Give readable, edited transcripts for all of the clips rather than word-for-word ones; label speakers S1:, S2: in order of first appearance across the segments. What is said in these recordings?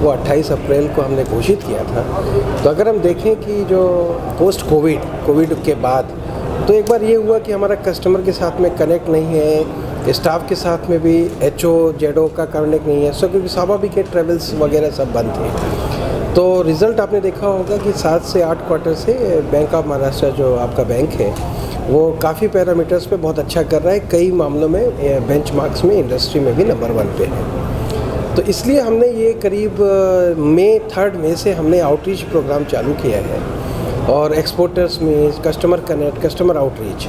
S1: वो 28 अप्रैल को हमने घोषित किया था। तो अगर हम देखें कि जो पोस्ट कोविड के बाद तो एक बार ये हुआ कि हमारा कस्टमर के साथ में कनेक्ट नहीं है, स्टाफ के साथ में भी HO ZO का कनेक्ट नहीं है, क्योंकि स्वाभाविक है ट्रेवल्स वगैरह सब बंद थे। तो रिज़ल्ट आपने देखा होगा कि 7 से 8 क्वार्टर से बैंक ऑफ महाराष्ट्र जो आपका बैंक है वो काफ़ी पैरामीटर्स पे बहुत अच्छा कर रहा है, कई मामलों में बेंचमार्क्स में इंडस्ट्री में भी नंबर 1 पे है। तो इसलिए हमने ये करीब 3 मई से हमने आउटरीच प्रोग्राम चालू किया है और एक्सपोर्टर्स में कस्टमर कनेक्ट, कस्टमर आउटरीच,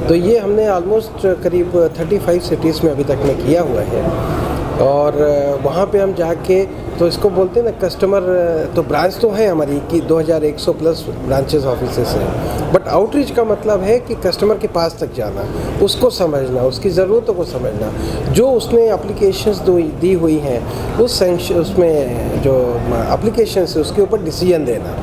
S1: तो ये हमने ऑलमोस्ट करीब 35 सिटीज़ में अभी तक में किया हुआ है। और वहाँ पे हम जाके तो इसको बोलते हैं ना कस्टमर, तो ब्रांच तो है हमारी कि 2100 प्लस ब्रांचेस ऑफिसेस हैं, बट आउटरीच का मतलब है कि कस्टमर के पास तक जाना, उसको समझना, उसकी ज़रूरतों को समझना, जो उसने एप्लीकेशंस दी हुई हैं उसमें जो एप्लीकेशंस है उसके ऊपर डिसीजन देना।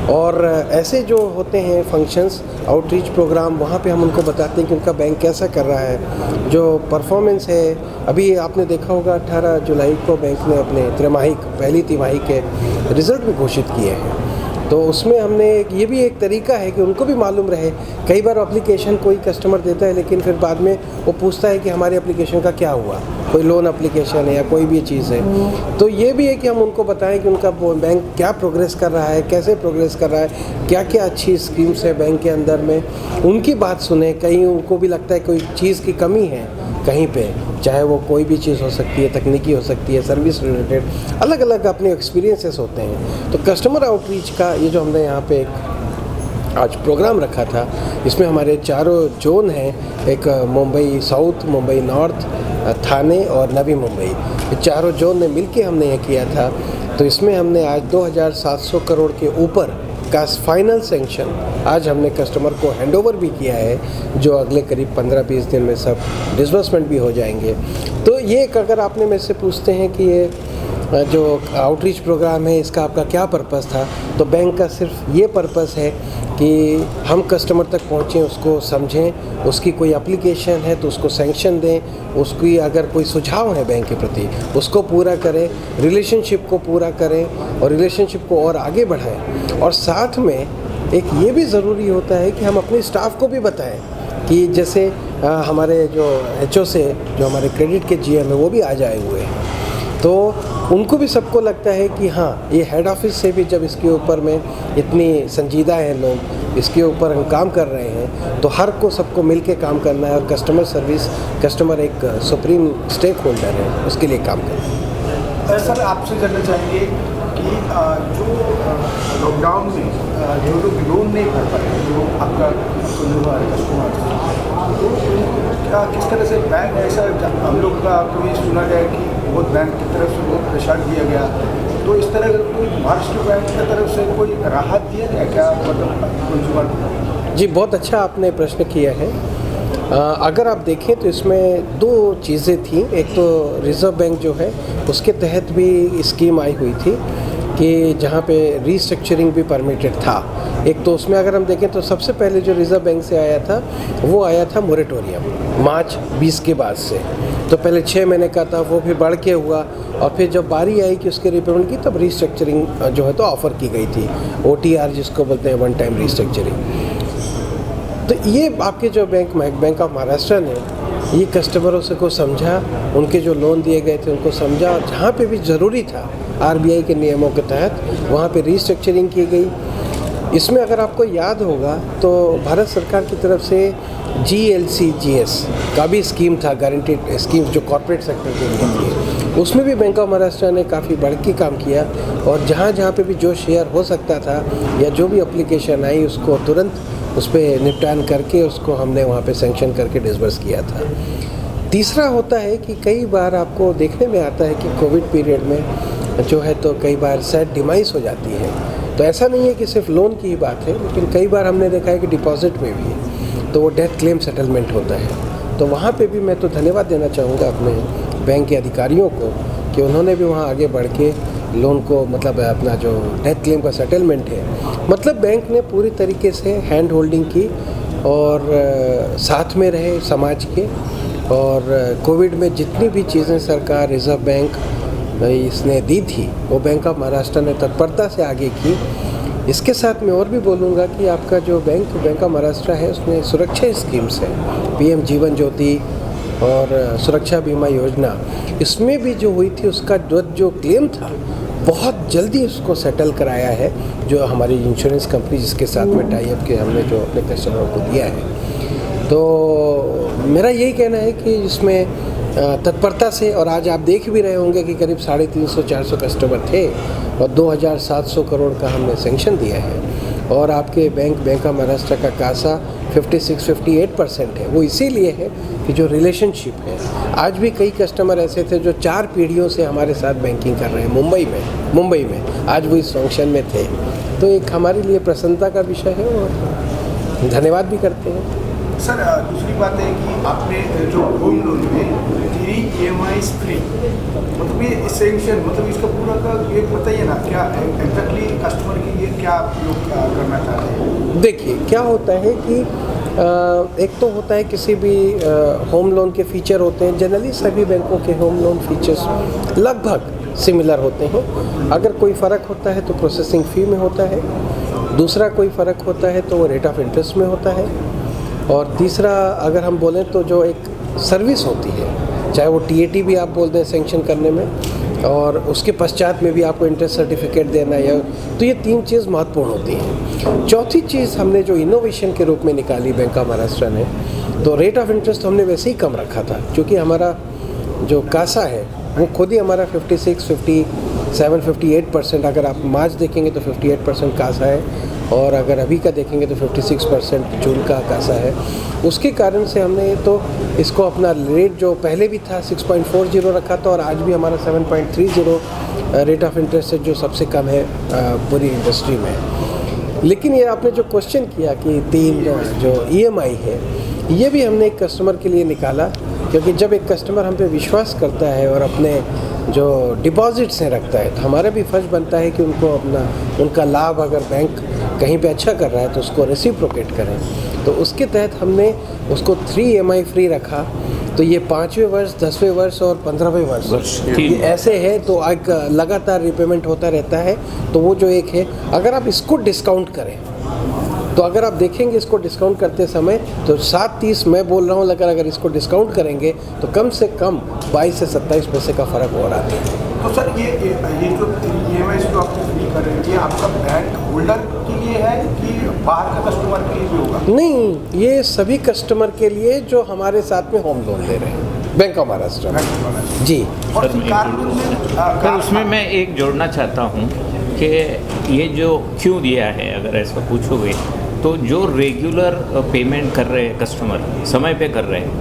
S1: और ऐसे जो होते हैं फंक्शंस आउटरीच प्रोग्राम, वहाँ पे हम उनको बताते हैं कि उनका बैंक कैसा कर रहा है, जो परफॉर्मेंस है। अभी आपने देखा होगा 18 जुलाई को बैंक ने अपने पहली तिमाही के रिज़ल्ट भी घोषित किए हैं। तो उसमें हमने ये भी एक तरीका है कि उनको भी मालूम रहे। कई बार एप्लीकेशन कोई कस्टमर देता है लेकिन फिर बाद में वो पूछता है कि हमारे एप्लीकेशन का क्या हुआ, कोई लोन एप्लीकेशन है या कोई भी चीज़ है। तो ये भी है कि हम उनको बताएं कि उनका बैंक क्या प्रोग्रेस कर रहा है, कैसे प्रोग्रेस कर रहा है, क्या क्या अच्छी स्कीम्स है बैंक के अंदर में, उनकी बात सुने। कहीं उनको भी लगता है कोई चीज़ की कमी है कहीं पे, चाहे वो कोई भी चीज़ हो सकती है, तकनीकी हो सकती है, सर्विस रिलेटेड, अलग अलग अपने एक्सपीरियंसेस होते हैं। तो कस्टमर आउटरीच का ये जो हमने यहाँ पे आज प्रोग्राम रखा था, इसमें हमारे 4 जोन हैं, एक मुंबई साउथ, मुंबई नॉर्थ, थाने और नवी मुंबई, ये 4 जोन ने मिलके हमने ये किया था। तो इसमें हमने आज 2700 करोड़ के ऊपर का फाइनल सेंक्शन आज हमने कस्टमर को हैंडओवर भी किया है, जो अगले करीब 15-20 दिन में सब डिसबर्समेंट भी हो जाएंगे। तो ये अगर आपने मेरे से पूछते हैं कि ये जो आउटरीच प्रोग्राम है इसका आपका क्या पर्पस था, तो बैंक का सिर्फ ये पर्पस है कि हम कस्टमर तक पहुँचें, उसको समझें, उसकी कोई एप्लीकेशन है तो उसको सैंक्शन दें, उसकी अगर कोई सुझाव है बैंक के प्रति उसको पूरा करें, रिलेशनशिप को पूरा करें और रिलेशनशिप को और आगे बढ़ाएं। और साथ में एक ये भी ज़रूरी होता है कि हम अपने स्टाफ को भी बताएं कि जैसे हमारे जो HO से जो हमारे क्रेडिट के GM है वो भी आज आए हुए हैं, तो उनको भी सबको लगता है कि हाँ, ये हेड ऑफिस से भी जब इसके ऊपर में इतनी संजीदा हैं लोग, इसके ऊपर हम काम कर रहे हैं, तो हर को सबको मिल के काम करना है और कस्टमर सर्विस, कस्टमर एक सुप्रीम स्टेक होल्डर है, उसके लिए काम करना है।
S2: सर आपसे जानना चाहेंगे कि जो लॉकडाउन में जो लोग लोन नहीं भर पाए, जो आपका कस्टमर, तो क्या किस तरह से बैंक ऐसा, हम लोग का कभी सुना गया कि बहुत बैंक की तरफ से बहुत प्रेशर दिया गया, तो इस तरह कोई महाराष्ट्र बैंक की तरफ से कोई राहत दिया गया क्या कंज्यूमर?
S1: जी, बहुत अच्छा आपने प्रश्न किया है। अगर आप देखें तो इसमें 2 चीज़ें थी। एक तो रिज़र्व बैंक जो है उसके तहत भी स्कीम आई हुई थी कि जहाँ पे रीस्ट्रक्चरिंग भी परमिटेड था। एक तो उसमें अगर हम देखें तो सबसे पहले जो रिज़र्व बैंक से आया था वो आया था मोरेटोरियम मार्च 20 के बाद से, तो पहले 6 महीने का था, वो भी बढ़ के हुआ और फिर जब बारी आई कि उसके रिपेमेंट की तब रीस्ट्रक्चरिंग जो है तो ऑफ़र की गई थी, OTR जिसको बोलते हैं, 1 टाइम रीस्ट्रक्चरिंग। तो ये आपके जो बैंक ऑफ महाराष्ट्र ने ये कस्टमरों से को समझा, उनके जो लोन दिए गए थे उनको समझा, और जहाँ पे भी ज़रूरी था RBI के नियमों के तहत वहाँ पे रीस्ट्रक्चरिंग की गई। इसमें अगर आपको याद होगा तो भारत सरकार की तरफ से GLC-GS का भी स्कीम था, गारंटीड स्कीम जो कॉर्पोरेट सेक्टर के लिए थी, उसमें भी बैंक ऑफ महाराष्ट्र ने काफ़ी बढ़ के काम किया और जहाँ जहाँ पे भी जो शेयर हो सकता था या जो भी एप्लीकेशन आई उसको तुरंत उस पर निपटान करके उसको हमने वहाँ पे सैंक्शन करके डिसबर्स किया था। तीसरा होता है कि कई बार आपको देखने में आता है कि कोविड पीरियड में जो है तो कई बार सैड डिमाइस हो जाती है, तो ऐसा नहीं है कि सिर्फ लोन की ही बात है, लेकिन कई बार हमने देखा है कि डिपॉजिट में भी है, तो वो डेथ क्लेम सेटलमेंट होता है। तो वहाँ पे भी मैं तो धन्यवाद देना चाहूँगा अपने बैंक के अधिकारियों को कि उन्होंने भी वहाँ आगे बढ़ के लोन को, मतलब अपना जो डेथ क्लेम का सेटलमेंट है, मतलब बैंक ने पूरी तरीके से हैंड होल्डिंग की और साथ में रहे समाज के। और कोविड में जितनी भी चीज़ें सरकार, रिज़र्व बैंक, इसने दी थी वो बैंक ऑफ महाराष्ट्र ने तत्परता से आगे की। इसके साथ मैं और भी बोलूँगा कि आपका जो बैंक ऑफ महाराष्ट्र है उसमें सुरक्षा स्कीम्स है, PM जीवन ज्योति और सुरक्षा बीमा योजना, इसमें भी जो हुई थी उसका जो क्लेम था बहुत जल्दी उसको सेटल कराया है, जो हमारी इंश्योरेंस कंपनी जिसके साथ में टाई अप के हमने जो अपने कस्टमरों को दिया है। तो मेरा यही कहना है कि इसमें तत्परता से, और आज आप देख भी रहे होंगे कि करीब 350-400 कस्टमर थे और 2700 करोड़ का हमने सेंक्शन दिया है। और आपके बैंक ऑफ महाराष्ट्र का कासा 56-58% है। वो इसीलिए है कि जो रिलेशनशिप है, आज भी कई कस्टमर ऐसे थे जो 4 पीढ़ियों से हमारे साथ बैंकिंग कर रहे हैं मुंबई में आज वो इस फंक्शन में थे। तो एक हमारे लिए प्रसन्नता का विषय है और धन्यवाद भी करते हैं।
S2: सर, दूसरी बात है कि आपने जो होम लोन में 3 EMI फ्री, मतलब ये सेंक्शन, मतलब इसका पूरा का ये बताइए ना, क्या एग्जैक्टली कस्टमर के लिए क्या आप लोग करना चाहते हैं?
S1: देखिए क्या होता है कि एक तो होता है किसी भी होम लोन के फीचर होते हैं, जनरली सभी बैंकों के होम लोन फीचर्स लगभग सिमिलर होते हैं। अगर कोई फ़र्क होता है तो प्रोसेसिंग फ़ी में होता है, दूसरा कोई फ़र्क होता है तो वो रेट ऑफ इंटरेस्ट में होता है, और तीसरा अगर हम बोलें तो जो एक सर्विस होती है, चाहे वो TAT भी आप बोल दें सेंक्शन करने में, और उसके पश्चात में भी आपको इंटरेस्ट सर्टिफिकेट देना है, तो ये 3 चीज़ महत्वपूर्ण होती हैं। चौथी चीज़ हमने जो इनोवेशन के रूप में निकाली बैंक ऑफ महाराष्ट्र ने, तो रेट ऑफ इंटरेस्ट हमने वैसे ही कम रखा था, क्योंकि हमारा जो कासा है वो खुद ही हमारा 56-57-58%, अगर आप मार्च देखेंगे तो 58% कासा है, और अगर अभी का देखेंगे तो 56% जून का कासा है। उसके कारण से हमने तो इसको अपना रेट जो पहले भी था 6.40 रखा था, और आज भी हमारा 7.30 रेट ऑफ इंटरेस्ट है, जो सबसे कम है पूरी इंडस्ट्री में। लेकिन ये आपने जो क्वेश्चन किया कि 3 जो EMI है, ये भी हमने एक कस्टमर के लिए निकाला, क्योंकि जब एक कस्टमर हम पे विश्वास करता है और अपने जो डिपॉजिट्स हैं रखता है, तो हमारा भी फर्ज बनता है कि उनको उनका लाभ अगर बैंक कहीं पे अच्छा कर रहा है तो उसको रेसिप्रोकेट करें। तो उसके तहत हमने उसको 3 EMI फ्री रखा। तो ये 5वें वर्ष, 10वें वर्ष और 15वें वर्ष ये ऐसे है, तो एक लगातार रिपेमेंट होता रहता है। तो वो जो एक है, अगर आप इसको डिस्काउंट करें, तो अगर आप देखेंगे इसको डिस्काउंट करते समय तो 7.30 मैं बोल रहा हूँ, लेकिन अगर इसको डिस्काउंट करेंगे तो कम से कम 22 से 27 पैसे का फ़र्क हो रहा है।
S2: तो सर ये जो EMI जो आप फ्री कर रहे हैं, ये आपका बैंक होल्डर के लिए है कि बाहर का कस्टमर के लिए भी होगा?
S1: नहीं, ये सभी कस्टमर के लिए जो हमारे साथ में होम लोन ले रहे हैं बैंक ऑफ महाराष्ट्र जी।
S2: और
S3: सर उसमें मैं एक जोड़ना चाहता हूँ कि ये जो क्यों दिया है, अगर ऐसा पूछोगे तो जो रेगुलर पेमेंट कर रहे हैं कस्टमर, समय पे कर रहे हैं,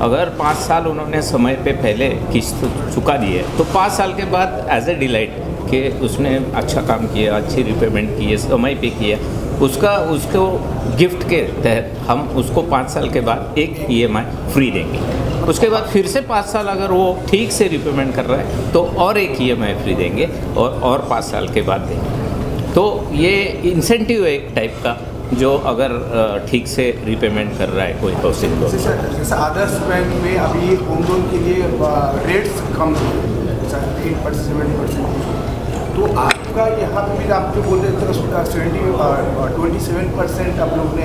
S3: अगर 5 साल उन्होंने समय पे पहले किस्त चुका दी है, तो 5 साल के बाद एज ए डिलाइट कि उसने अच्छा काम किया, अच्छी रिपेमेंट की है, समय पे किया, उसको गिफ्ट के तहत हम उसको 5 साल के बाद एक EMI फ्री देंगे। उसके बाद फिर से 5 साल अगर वो ठीक से रिपेमेंट कर रहा है तो और एक EMI फ्री देंगे, और 5 साल के बाद देंगे। तो ये इंसेंटिव है एक टाइप का, जो अगर ठीक से रिपेमेंट कर रहा है कोई हाउसिंग लोन।
S2: जैसे आदर्श बैंक में अभी होम लोन के लिए रेट्स कम हैं, 8% 7%, तो आपका यहाँ पे भी आप जो बोल रहे थे 27% आप लोग ने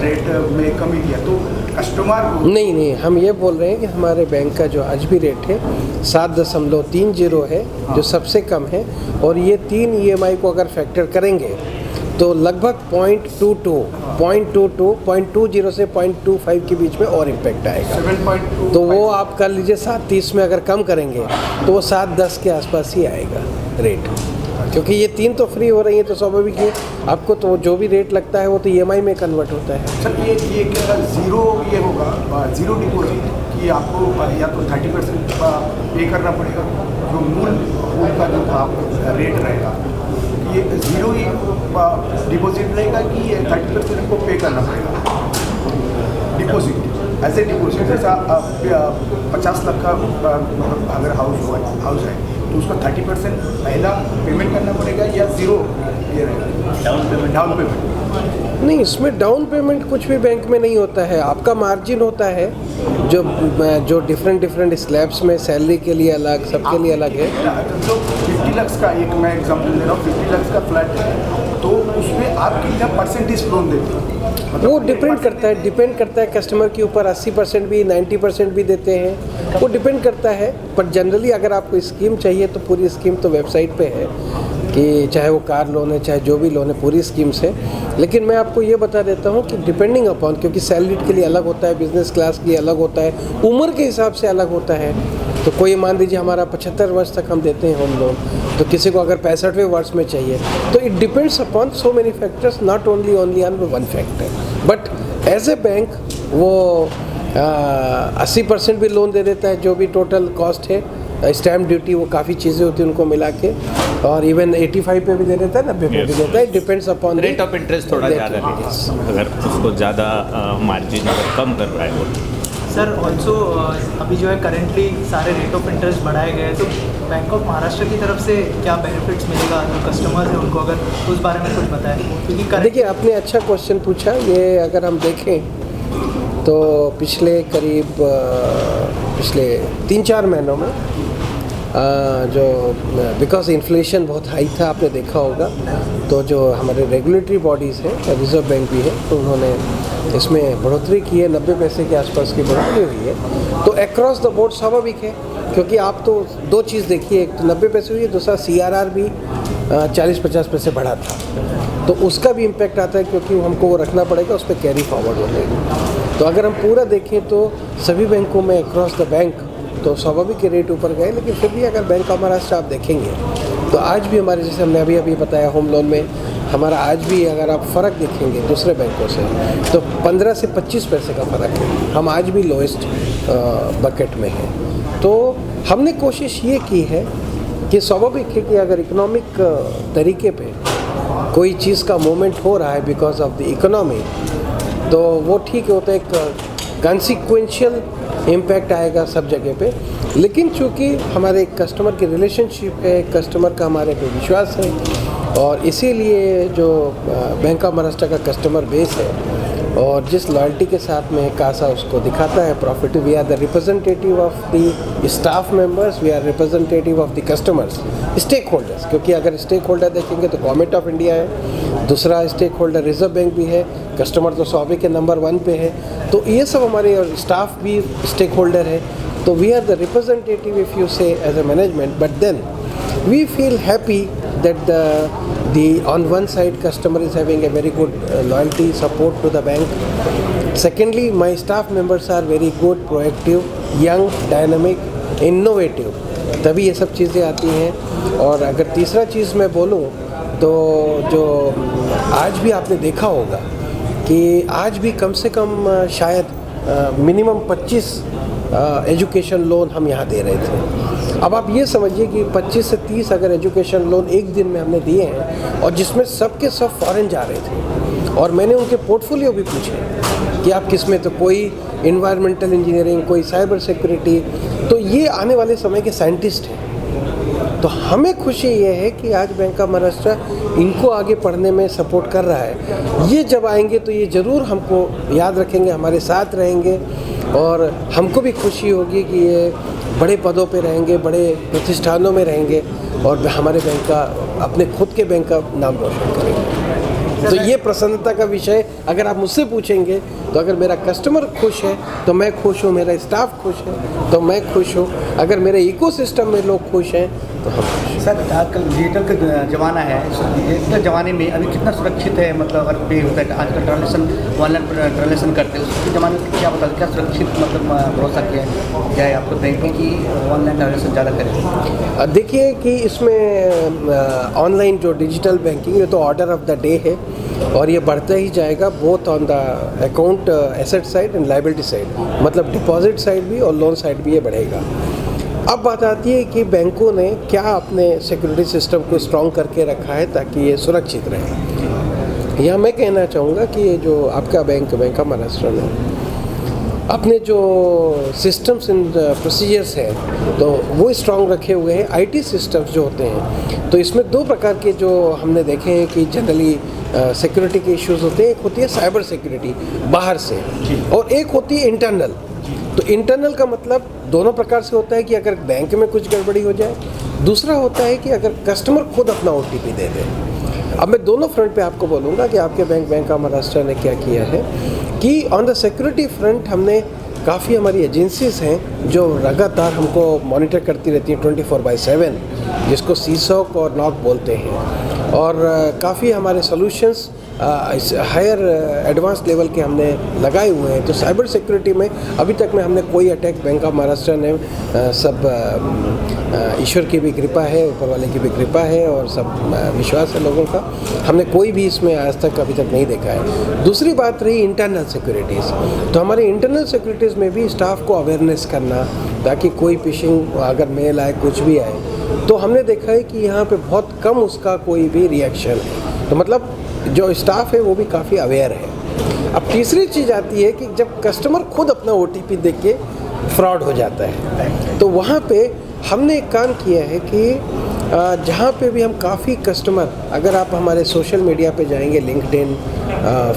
S2: रेट में कमी किया, तो कस्टमर
S1: नहीं, हम ये बोल रहे हैं कि हमारे बैंक का जो आज भी रेट है 7.30 है, जो सबसे कम है, और ये 3 EMI को अगर फैक्टर करेंगे तो लगभग 0.20 से 0.25 के बीच में और इम्पैक्ट आएगा।
S2: 7.2
S1: तो वो आप कर लीजिए 7.30 में अगर कम करेंगे तो वो 7.10 के आसपास ही आएगा रेट, क्योंकि ये 3 तो फ्री हो रही है, तो स्वाभाविक है आपको तो जो भी रेट लगता है वो तो EMI में कन्वर्ट होता है।
S2: सर ये क्या ज़ीरो ये होगा, ज़ीरो डिपॉजिट कि आपको या तो 30% पे करना पड़ेगा, जो मूल का जो था रेट रहेगा, ये ज़ीरो ही डिपॉजिट रहेगा कि 30% को पे करना पड़ेगा डिपॉजिट, ऐसे डिपॉजिट जैसा 50 लाख का अगर हाउस है तो उसका 30% पहला पेमेंट करना पड़ेगा, या ज़ीरो ये रहेगा डाउन पेमेंट?
S1: नहीं, इसमें डाउन पेमेंट कुछ भी बैंक में नहीं होता है। आपका मार्जिन होता है जो डिफरेंट स्लैब्स में सैलरी के लिए अलग, सबके लिए अलग है।
S2: जो 50 लाख का, एक मैं एग्जांपल दे रहा हूँ, 50 लाख का फ्लैट है तो उसमें आप कितना परसेंटेज लोन देते हैं?
S1: वो डिपेंड करता है कस्टमर के ऊपर। 80% भी 90% भी देते हैं, वो डिपेंड करता है। पर जनरली अगर आपको स्कीम चाहिए तो पूरी स्कीम तो वेबसाइट पे है कि चाहे वो कार लोन है, चाहे जो भी लोन है, पूरी स्कीम्स है। लेकिन मैं आपको ये बता देता हूँ कि डिपेंडिंग अपॉन, क्योंकि सैलरीड के लिए अलग होता है, बिजनेस क्लास के लिए अलग होता है, उम्र के हिसाब से अलग होता है। तो कोई मान लीजिए हमारा 75 वर्ष तक हम देते हैं होम लोन, तो किसी को अगर 65वें वर्ष में चाहिए, तो it depends upon so many factors, not only on one factor. But as a bank वो 80% भी लोन दे देता है, जो भी टोटल कॉस्ट है, स्टैम्प ड्यूटी, वो काफ़ी चीज़ें होती हैं उनको मिला के, और इवन 85 पे भी दे देता है, 90 पे भी देता है। Depends upon
S3: rate of interest थोड़ा ज़्यादा है, अगर उसको ज़्यादा मार्जिन अगर कम कर रहा है वो।
S4: सर ऑल्सो अभी जो है करेंटली सारे रेट ऑफ इंटरेस्ट बढ़ाए गए हैं, तो बैंक ऑफ महाराष्ट्र की तरफ से क्या बेनिफिट्स मिलेगा जो कस्टमर्स हैं उनको, अगर उस बारे में कुछ बताएं? क्योंकि
S1: देखिए, आपने अच्छा क्वेश्चन पूछा। ये अगर हम देखें तो पिछले 3-4 महीनों में जो बिकॉज इन्फ्लेशन बहुत हाई था, आपने देखा होगा, तो जो हमारे रेगुलेटरी बॉडीज़ हैं, रिजर्व बैंक भी है, तो उन्होंने इसमें बढ़ोतरी की है, 90 पैसे के आसपास की बढ़ोतरी हुई है। तो अक्रॉस द बोर्ड स्वाभाविक है, क्योंकि आप तो 2 चीज़ देखिए, एक तो 90 पैसे हुई है, दूसरा CRR भी 40-50 पैसे बढ़ा था, तो उसका भी इम्पैक्ट आता है, क्योंकि हमको वो रखना पड़ेगा, उस पर कैरी फॉरवर्ड हो जाएगी। तो अगर हम पूरा देखें तो सभी बैंकों में अक्रॉस द बैंक तो स्वाभाविक रेट ऊपर गए, लेकिन फिर भी अगर बैंक ऑफ महाराष्ट्र आप देखेंगे तो आज भी हमारे, जैसे हमने अभी बताया, होम लोन में हमारा आज भी अगर आप फ़र्क देखेंगे दूसरे बैंकों से, तो 15 से 25 पैसे का फ़र्क है। हम आज भी लोएस्ट बकेट में हैं। तो हमने कोशिश ये की है कि स्वाभाविक है कि अगर इकोनॉमिक तरीके पे कोई चीज़ का मूवमेंट हो रहा है बिकॉज ऑफ द इकोनॉमी, तो वो ठीक होता है, एक कंसिक्वेंशियल इम्पैक्ट आएगा सब जगह पे। लेकिन चूँकि हमारे कस्टमर की रिलेशनशिप है, कस्टमर का हमारे पे विश्वास है, और इसीलिए जो बैंक ऑफ महाराष्ट्र का कस्टमर बेस है और जिस लॉयल्टी के साथ में कासा उसको दिखाता है profit, we are the representative of the staff members, we are representative of the customers, stakeholders. क्योंकि अगर स्टेक होल्डर देखेंगे तो गवर्नमेंट ऑफ इंडिया है, दूसरा स्टेक होल्डर रिजर्व बैंक भी है, कस्टमर तो स्वाभाविक के नंबर 1 पे है, तो ये सब हमारे, और स्टाफ भी स्टेक होल्डर है। तो we are the representative if you say as a management, but then we feel happy that the on one side customer is having a very good loyalty support to the bank. Secondly, my staff members are very good, proactive, young, dynamic, innovative. तभी ये सब चीज़ें आती हैं। और अगर तीसरा चीज़ मैं बोलूँ तो जो आज भी आपने देखा होगा कि आज भी कम से कम शायद मिनिमम 25 एजुकेशन लोन हम यहाँ दे रहे थे। अब आप ये समझिए कि 25 से 30 अगर एजुकेशन लोन एक दिन में हमने दिए हैं, और जिसमें सब के सब फॉरेन जा रहे थे, और मैंने उनके पोर्टफोलियो भी पूछे कि आप किस में, तो कोई इन्वायरमेंटल इंजीनियरिंग, कोई साइबर सिक्योरिटी, तो ये आने वाले समय के साइंटिस्ट हैं। तो हमें खुशी ये है कि आज बैंक ऑफ महाराष्ट्र इनको आगे पढ़ने में सपोर्ट कर रहा है। ये जब आएंगे तो ये ज़रूर हमको याद रखेंगे, हमारे साथ रहेंगे, और हमको भी खुशी होगी कि ये बड़े पदों पे रहेंगे, बड़े प्रतिष्ठानों में रहेंगे, और हमारे बैंक का, अपने खुद के बैंक का नाम रोशन करेंगे। तो ये प्रसन्नता का विषय अगर आप मुझसे पूछेंगे, तो अगर मेरा कस्टमर खुश है तो मैं खुश हूँ, मेरा स्टाफ खुश है तो मैं खुश हूँ, अगर मेरे इकोसिस्टम में लोग खुश हैं तो हम खुश हैं।
S5: सर, आजकल डिजिटल का ज़माना है, डिजिटल ज़माने में अभी कितना सुरक्षित है, मतलब अगर पे होता है आजकल ट्रांजेक्शन, ऑनलाइन ट्रांजेक्शन करते हैं, उसके ज़माने में क्या बताते, क्या सुरक्षित मतलब भरोसा क्या है आपको बैंक की ऑनलाइन ट्रांजेक्शन ज़्यादा करें?
S1: देखिए कि इसमें ऑनलाइन जो डिजिटल बैंकिंग, ये तो ऑर्डर ऑफ द डे है, और ये बढ़ता ही जाएगा, both on the account asset side and liability side, मतलब डिपॉजिट साइड भी और लोन साइड भी ये बढ़ेगा। अब बात आती है कि बैंकों ने क्या अपने सिक्योरिटी सिस्टम को स्ट्रॉन्ग करके रखा है ताकि ये सुरक्षित रहे। यह मैं कहना चाहूँगा कि ये जो आपका बैंक ऑफ महाराष्ट्र में, अपने जो सिस्टम्स एंड प्रोसीजर्स हैं तो वो स्ट्रॉन्ग रखे हुए हैं। आईटी सिस्टम्स जो होते हैं तो इसमें दो प्रकार के जो हमने देखे हैं कि जनरली सिक्योरिटी के इश्यूज होते हैं। एक होती है साइबर सिक्योरिटी बाहर से और एक होती है इंटरनल। तो इंटरनल का मतलब दोनों प्रकार से होता है कि अगर बैंक में कुछ गड़बड़ी हो जाए, दूसरा होता है कि अगर कस्टमर खुद अपना OTP दे दे। अब मैं दोनों फ्रंट पे आपको बोलूँगा कि आपके बैंक ऑफ महाराष्ट्र ने क्या किया है कि ऑन द सिक्योरिटी फ्रंट हमने काफ़ी हमारी एजेंसीज़ हैं जो लगातार हमको मॉनिटर करती रहती हैं 24/7, जिसको CSOC और NOC बोलते हैं। और काफ़ी हमारे सॉल्यूशंस हायर एडवांस लेवल के हमने लगाए हुए हैं। तो साइबर सिक्योरिटी में अभी तक में हमने कोई अटैक, बैंक ऑफ महाराष्ट्र ने सब ईश्वर की भी कृपा है, ऊपर वाले की भी कृपा है और सब विश्वास है लोगों का, हमने कोई भी इसमें आज तक अभी तक नहीं देखा है। दूसरी बात रही इंटरनल सिक्योरिटीज़। तो हमारे इंटरनल सिक्योरिटीज़ में भी स्टाफ को अवेयरनेस करना ताकि कोई फिशिंग अगर मेल आए, कुछ भी आए, तो हमने देखा है कि यहाँ पे बहुत कम उसका कोई भी रिएक्शन है। तो मतलब जो स्टाफ है वो भी काफ़ी अवेयर है। अब तीसरी चीज़ आती है कि जब कस्टमर खुद अपना OTP देख के फ्रॉड हो जाता है, तो वहाँ पे हमने एक काम किया है कि जहाँ पे भी हम काफ़ी कस्टमर, अगर आप हमारे सोशल मीडिया पे जाएंगे, लिंक्डइन,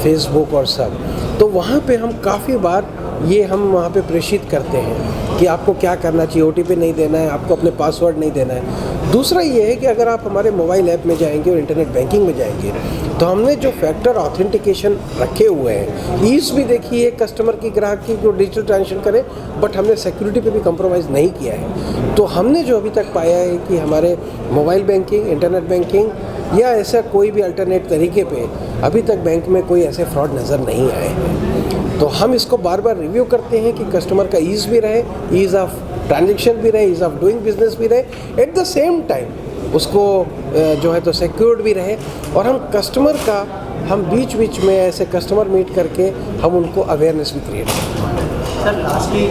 S1: फेसबुक और सब, तो वहाँ पे हम काफ़ी बार ये हम वहाँ पे प्रेषित करते हैं कि आपको क्या करना चाहिए, OTP नहीं देना है, आपको अपने पासवर्ड नहीं देना है। दूसरा ये है कि अगर आप हमारे मोबाइल ऐप में जाएंगे और इंटरनेट बैंकिंग में जाएंगे तो हमने जो फैक्टर ऑथेंटिकेशन रखे हुए हैं, ईज भी देखी है कस्टमर की, ग्राहक की, जो डिजिटल ट्रांजेक्शन करे, बट हमने सिक्योरिटी पे भी कंप्रोमाइज़ नहीं किया है। तो हमने जो अभी तक पाया है कि हमारे मोबाइल बैंकिंग, इंटरनेट बैंकिंग या ऐसा कोई भी अल्टरनेट तरीके पे अभी तक बैंक में कोई ऐसे फ्रॉड नज़र नहीं आए हैं। तो हम इसको बार बार रिव्यू करते हैं कि कस्टमर का ईज़ भी रहे, ईज़ ऑफ ट्रांजेक्शन भी रहे, ईज़ ऑफ डूइंग बिजनेस भी रहे, एट द सेम टाइम उसको जो है तो सिक्योर्ड भी रहे। और हम कस्टमर का हम बीच बीच में ऐसे कस्टमर मीट करके हम उनको अवेयरनेस भी क्रिएट करते हैं।
S4: सर लास्टली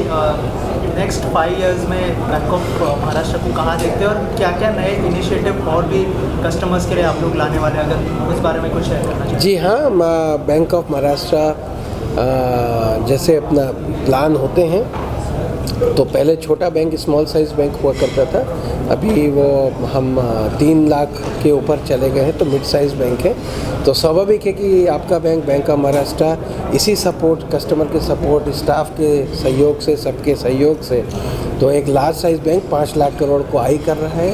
S4: नेक्स्ट 5 इयर्स में बैंक ऑफ महाराष्ट्र को कहाँ देखते हैं और क्या क्या नए इनिशिएटिव और भी कस्टमर्स के लिए आप लोग लाने वाले हैं, अगर उस बारे में कुछ शेयर करना चाहिए? जी
S1: हाँ, बैंक ऑफ महाराष्ट्र जैसे अपना प्लान होते हैं तो पहले छोटा बैंक, स्मॉल साइज बैंक हुआ करता था, अभी वो हम 3 लाख के ऊपर चले गए हैं तो मिड साइज बैंक है। तो स्वाभाविक है कि आपका बैंक ऑफ महाराष्ट्र इसी सपोर्ट, कस्टमर के सपोर्ट, स्टाफ के सहयोग से, सबके सहयोग से तो एक large size bank 5 lakh crore को आई कर रहा है।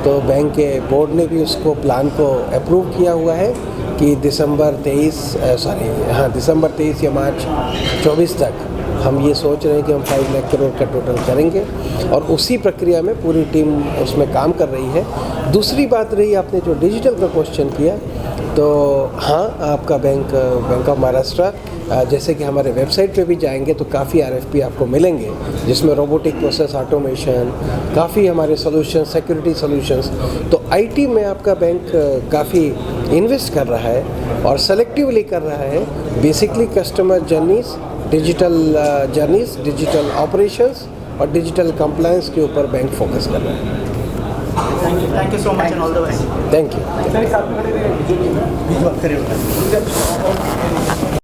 S1: तो बैंक के बोर्ड ने भी उसको प्लान को अप्रूव किया हुआ है कि दिसंबर 23 या मार्च 24 तक हम ये सोच रहे हैं कि हम 5 लाख करोड़ का टोटल करेंगे और उसी प्रक्रिया में पूरी टीम उसमें काम कर रही है। दूसरी बात रही आपने जो डिजिटल का क्वेश्चन किया, तो हाँ, आपका बैंक ऑफ महाराष्ट्र जैसे कि हमारे वेबसाइट पे भी जाएंगे तो काफ़ी RFP आपको मिलेंगे जिसमें रोबोटिक प्रोसेस ऑटोमेशन, काफ़ी हमारे सॉल्यूशन, सिक्योरिटी सॉल्यूशंस। तो IT में आपका बैंक काफ़ी इन्वेस्ट कर रहा है और सेलेक्टिवली कर रहा है। Basically customer journeys, digital operations और डिजिटल कंप्लायंस के ऊपर बैंक फोकस कर रहा है।
S4: Thank you so much and all the best.
S1: Thank you.